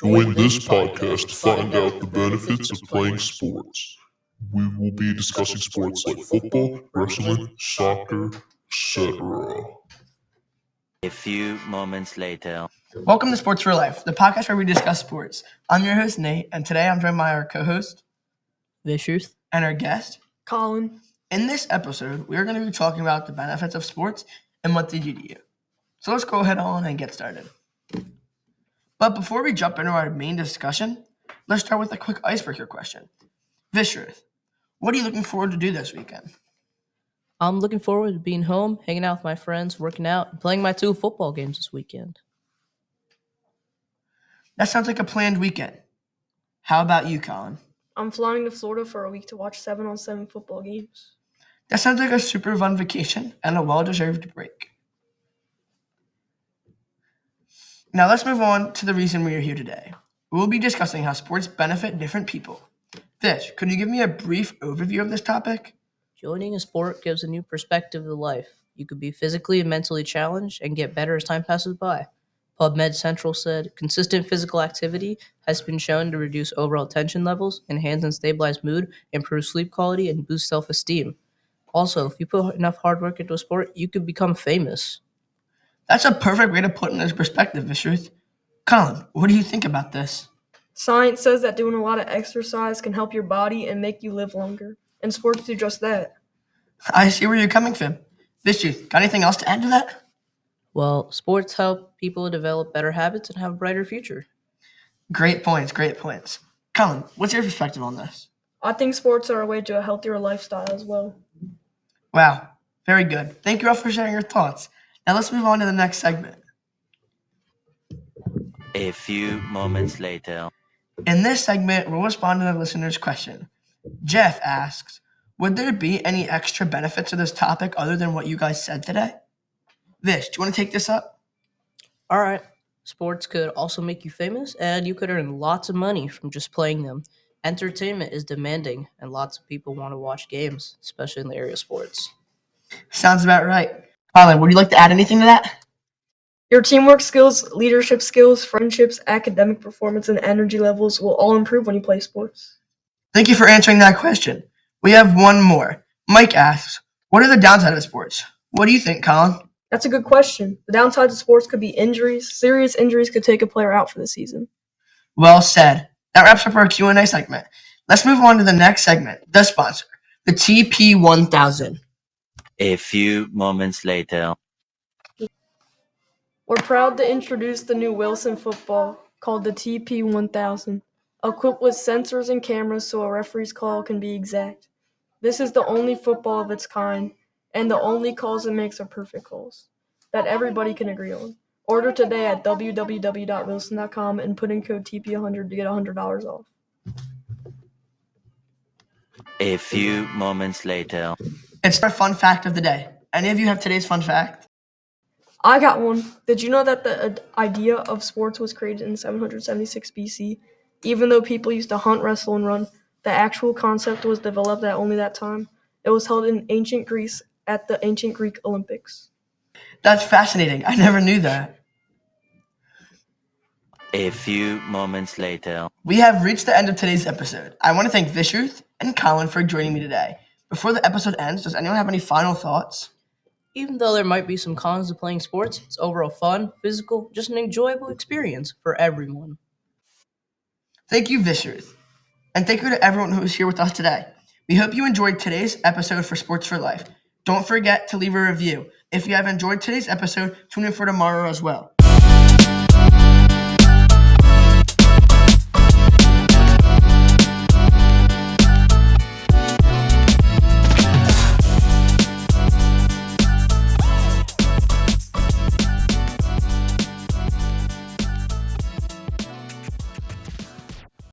Join this podcast to find out the benefits of playing sports. We will be discussing sports like football, wrestling, soccer, etc. A few moments later. Welcome to Sports for Life, the podcast where we discuss sports. I'm your host, Nate, and today I'm joined by our co-host, Vicious, and our guest, Colin. In this episode, we're going to be talking about the benefits of sports and what they do to you. So let's go ahead on and get started. But before we jump into our main discussion, let's start with a quick icebreaker question. Vicious, what are you looking forward to do this weekend? I'm looking forward to being home, hanging out with my friends, working out, and playing my 2 football games this weekend. That sounds like a planned weekend. How about you, Colin? I'm flying to Florida for a week to watch 7-on-7 football games. That sounds like a super fun vacation and a well-deserved break. Now let's move on to the reason we are here today. We will be discussing how sports benefit different people. Vish, could you give me a brief overview of this topic? Joining a sport gives a new perspective of life. You could be physically and mentally challenged and get better as time passes by. PubMed Central said, consistent physical activity has been shown to reduce overall tension levels, enhance and stabilize mood, improve sleep quality, and boost self-esteem. Also, if you put enough hard work into a sport, you could become famous. That's a perfect way to put it into perspective, Vicious. Colin, what do you think about this? Science says that doing a lot of exercise can help your body and make you live longer. And sports do just that. I see where you're coming from. Vicious, got anything else to add to that? Well, sports help people develop better habits and have a brighter future. Great points. Colin, what's your perspective on this? I think sports are a way to a healthier lifestyle as well. Wow, very good. Thank you all for sharing your thoughts. Now let's move on to the next segment. A few moments later. In this segment, we'll respond to the listener's question. Jeff asks, would there be any extra benefits to this topic other than what you guys said today? Vish, do you want to take this up? All right. Sports could also make you famous, and you could earn lots of money from just playing them. Entertainment is demanding, and lots of people want to watch games, especially in the area of sports. Sounds about right. Colin, would you like to add anything to that? Your teamwork skills, leadership skills, friendships, academic performance, and energy levels will all improve when you play sports. Thank you for answering that question. We have one more. Mike asks, what are the downsides of sports? What do you think, Colin? That's a good question. The downsides of sports could be injuries. Serious injuries could take a player out for the season. Well said. That wraps up our Q&A segment. Let's move on to the next segment, the sponsor, the TP1000. A few moments later. We're proud to introduce the new Wilson football called the TP1000, equipped with sensors and cameras so a referee's call can be exact. This is the only football of its kind, and the only calls it makes are perfect calls that everybody can agree on. Order today at www.wilson.com and put in code TP100 to get $100 off. A few moments later. It's our fun fact of the day. Any of you have today's fun fact? I got one. Did you know that the idea of sports was created in 776 BC? Even though people used to hunt, wrestle, and run, the actual concept was developed at only that time. It was held in ancient Greece at the ancient Greek Olympics. That's fascinating. I never knew that. A few moments later. We have reached the end of today's episode. I want to thank Vicious and Colin for joining me today. Before the episode ends, does anyone have any final thoughts? Even though there might be some cons to playing sports, it's overall fun, physical, just an enjoyable experience for everyone. Thank you, Vicious. And thank you to everyone who was here with us today. We hope you enjoyed today's episode for Sports for Life. Don't forget to leave a review. If you have enjoyed today's episode, tune in for tomorrow as well.